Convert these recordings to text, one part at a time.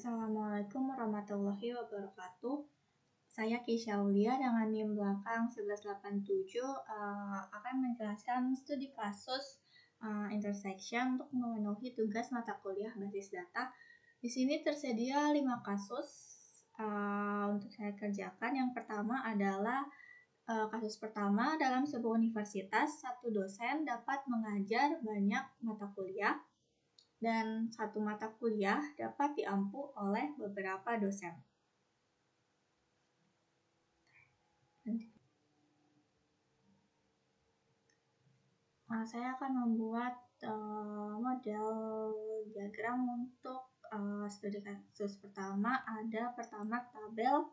Assalamualaikum warahmatullahi wabarakatuh. Saya Keisha Aulia dengan NIM belakang 1187 akan menjelaskan studi kasus intersection untuk memenuhi tugas mata kuliah basis data. Di sini tersedia 5 kasus untuk saya kerjakan. Yang pertama adalah kasus pertama, dalam sebuah universitas, satu dosen dapat mengajar banyak mata kuliah dan satu mata kuliah dapat diampu oleh beberapa dosen. Saya akan membuat model diagram untuk studi kasus pertama. Ada pertama tabel.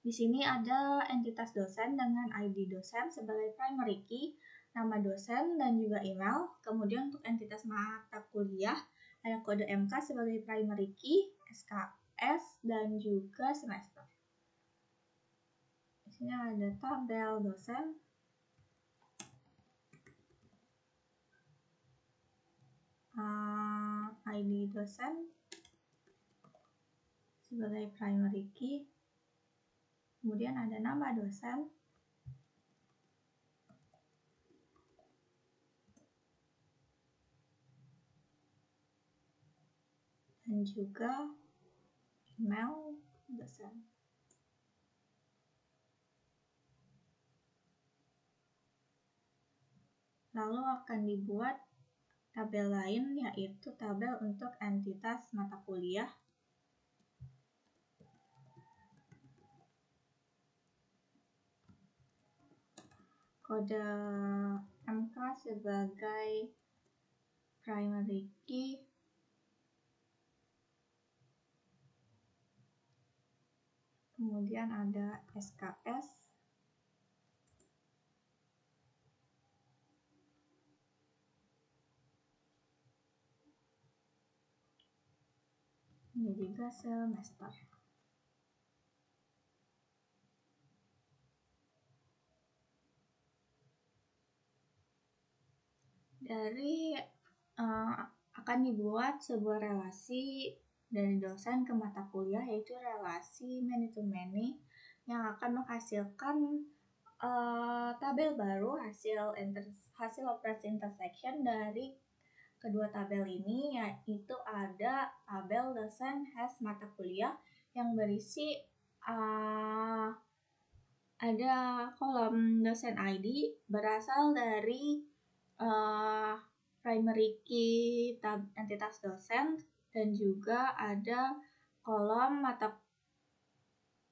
Di sini ada entitas dosen dengan ID dosen sebagai primary key, nama dosen dan juga email. Kemudian untuk entitas mata kuliah ada kode MK sebagai primary key, SKS dan juga semester. Di sini ada tabel dosen. ID dosen sebagai primary key, kemudian ada nama dosen, dan juga email dosen. Lalu akan dibuat tabel lain, yaitu tabel untuk entitas mata kuliah. Kode MK sebagai primary key, kemudian ada SKS, ini juga semester. Akan dibuat sebuah relasi dari dosen ke mata kuliah, yaitu relasi many to many yang akan menghasilkan tabel baru hasil operasi intersection dari kedua tabel ini, yaitu ada tabel dosen has mata kuliah yang berisi ada kolom dosen ID berasal dari primary key entitas dosen, dan juga ada kolom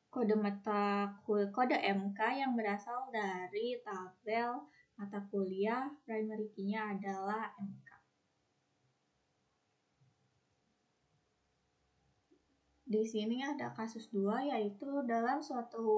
kode MK yang berasal dari tabel mata kuliah, primary key-nya adalah MK. Di sini ada kasus 2, yaitu dalam suatu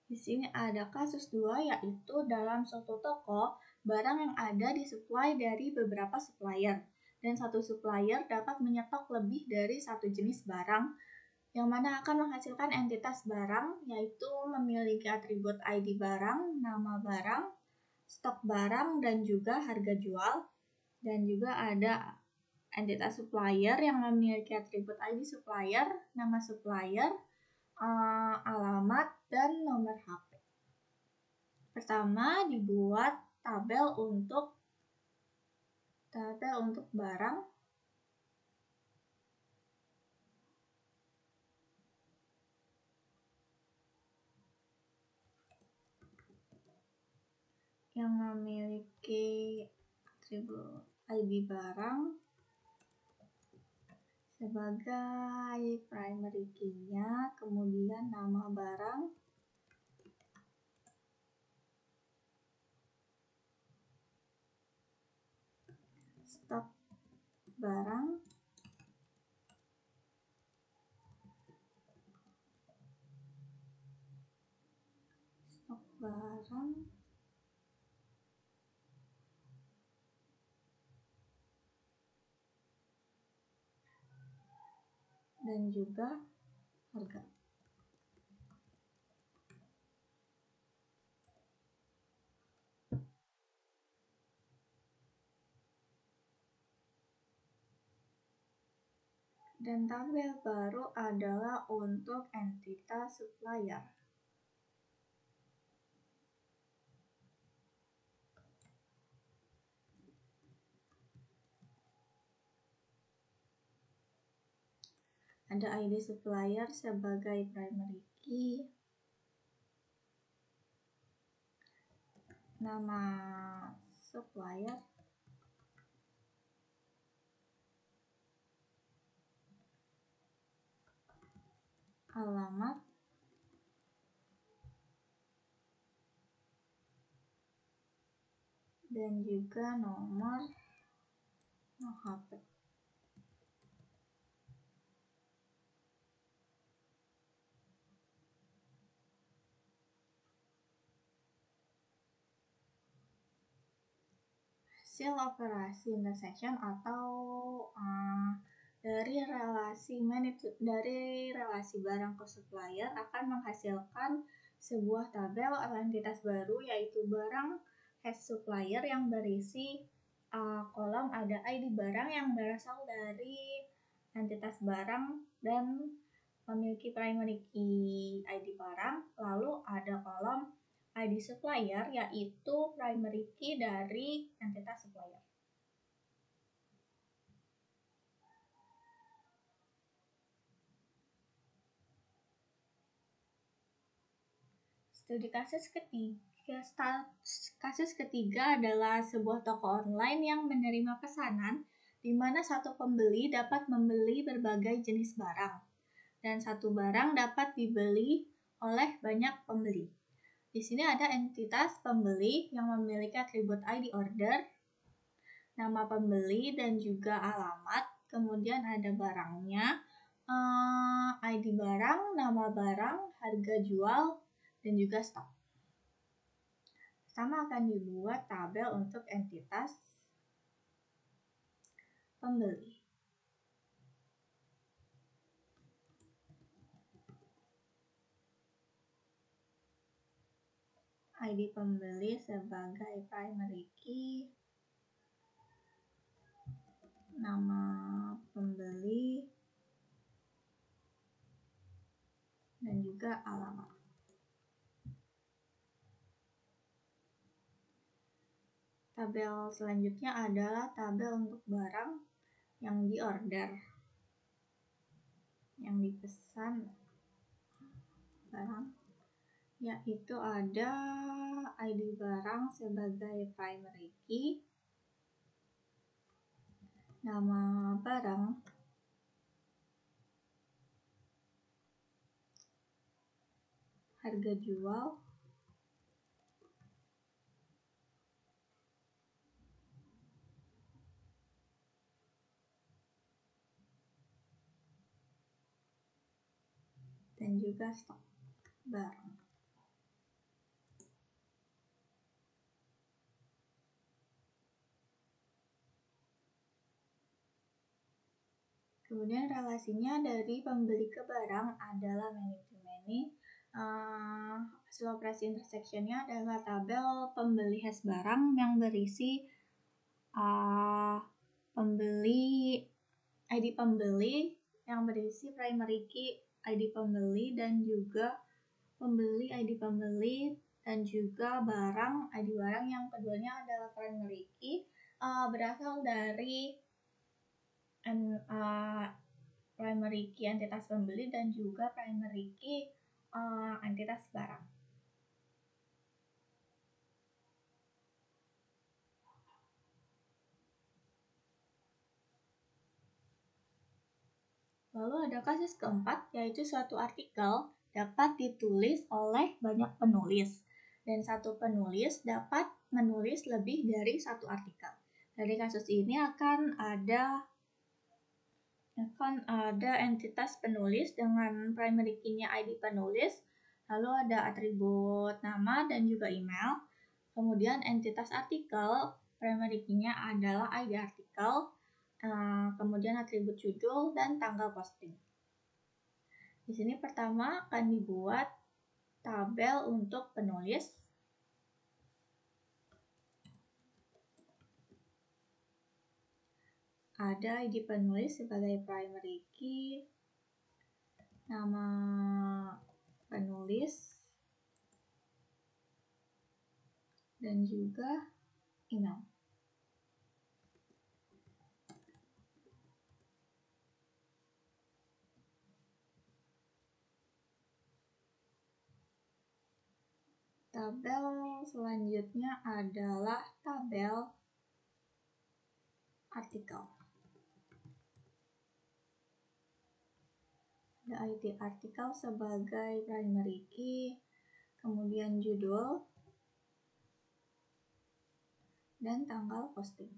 Di sini ada kasus 2, yaitu dalam suatu toko, barang yang ada disuplai dari beberapa supplier, dan satu supplier dapat menyetok lebih dari satu jenis barang, yang mana akan menghasilkan entitas barang, yaitu memiliki atribut ID barang, nama barang, stok barang, dan juga harga jual. Dan juga ada entitas supplier yang memiliki atribut ID supplier, nama supplier, alamat, dan nomor HP. Pertama, dibuat tabel untuk barang. Yang memiliki atribut ID barang sebagai primary key-nya, kemudian nama barang, stok barang, dan juga harga. Dan tabel baru adalah untuk entitas supplier. Ada ID supplier sebagai primary key, nama supplier, alamat, dan juga nomor HP. Hasil operasi intersection atau dari relasi barang ke supplier akan menghasilkan sebuah tabel atau entitas baru, yaitu barang has supplier yang berisi kolom ada ID barang yang berasal dari entitas barang dan memiliki primary key ID barang, lalu ada kolom ID supplier yaitu primary key dari entitas supplier. Studi kasus ketiga adalah sebuah toko online yang menerima pesanan di mana satu pembeli dapat membeli berbagai jenis barang dan satu barang dapat dibeli oleh banyak pembeli. Di sini ada entitas pembeli yang memiliki atribut ID order, nama pembeli dan juga alamat, kemudian ada barangnya, ID barang, nama barang, harga jual, dan juga stok. Pertama akan dibuat tabel untuk entitas pembeli. ID pembeli sebagai primary key, nama pembeli, dan juga alamat. Tabel selanjutnya adalah tabel untuk barang yang diorder, yang dipesan barang, yaitu ada ID barang sebagai primary key, nama barang, harga jual, dan juga stok barang. Kemudian relasinya dari pembeli ke barang adalah many to many. Hasil operasi intersectionnya adalah tabel pembeli has barang yang berisi ID pembeli yang berisi primary key ID pembeli dan juga pembeli ID pembeli dan juga barang ID barang yang keduanya adalah primary key berasal dari primary key entitas pembeli dan juga primary key entitas barang. Lalu ada kasus keempat, yaitu suatu artikel dapat ditulis oleh banyak penulis dan satu penulis dapat menulis lebih dari satu artikel. Dari kasus ini akan ada entitas penulis dengan primary key-nya ID penulis, lalu ada atribut nama dan juga email. Kemudian entitas artikel, primary key-nya adalah ID artikel, kemudian atribut judul dan tanggal posting. Di sini pertama akan dibuat tabel untuk penulis. ada ID penulis sebagai primary key, nama penulis, dan juga email. Tabel selanjutnya adalah tabel artikel. Ada ID artikel sebagai primary key, kemudian judul, dan tanggal posting.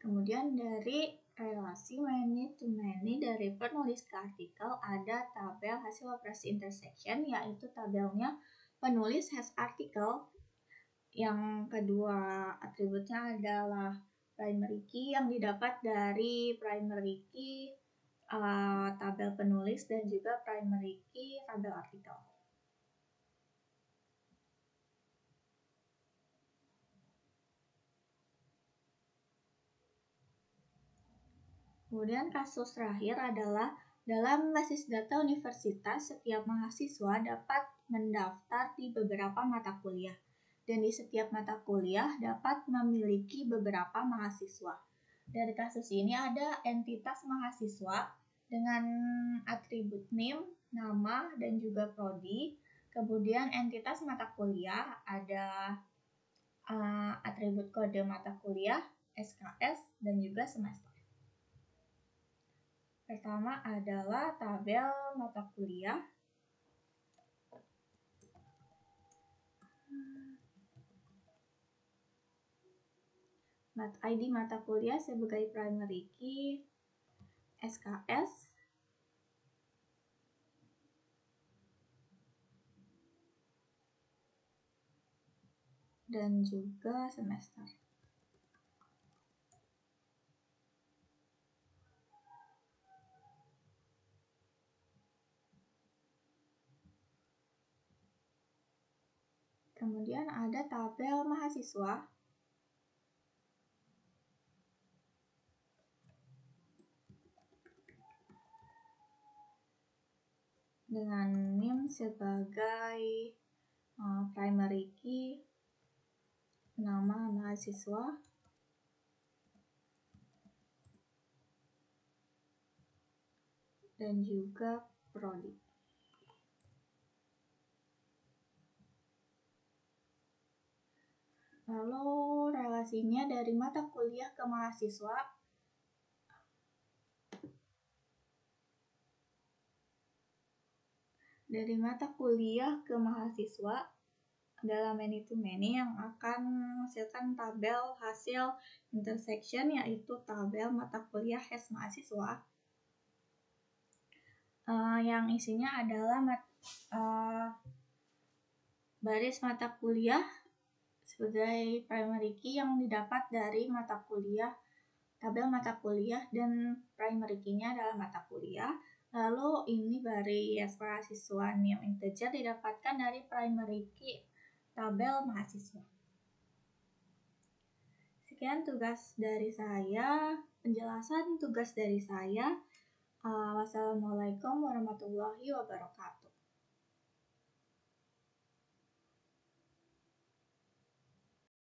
Kemudian dari relasi many to many dari penulis ke artikel ada tabel hasil operasi intersection, yaitu tabelnya penulis has artikel. Yang kedua atributnya adalah primary key yang didapat dari primary key tabel penulis dan juga primary key tabel artikel. Kemudian kasus terakhir adalah dalam basis data universitas, setiap mahasiswa dapat mendaftar di beberapa mata kuliah, dan di setiap mata kuliah dapat memiliki beberapa mahasiswa. Dari kasus ini ada entitas mahasiswa dengan atribut name, nama, dan juga prodi. Kemudian entitas mata kuliah ada atribut kode mata kuliah, SKS, dan juga semester. Pertama adalah tabel mata kuliah. ID mata kuliah sebagai primary key, SKS, dan juga semester. Kemudian ada tabel mahasiswa. Dengan NIM sebagai primary key, nama mahasiswa, dan juga prodi. Lalu relasinya dari mata kuliah ke mahasiswa. Dari mata kuliah ke mahasiswa dalam many to many yang akan menghasilkan tabel hasil intersection, yaitu tabel mata kuliah has mahasiswa. Yang isinya adalah baris mata kuliah sebagai primary key yang didapat dari mata kuliah, tabel mata kuliah, dan primary key-nya adalah mata kuliah. Lalu ini baris mahasiswa name integer didapatkan dari primary key tabel mahasiswa. Sekian tugas dari saya, penjelasan tugas dari saya. Wassalamualaikum warahmatullahi wabarakatuh.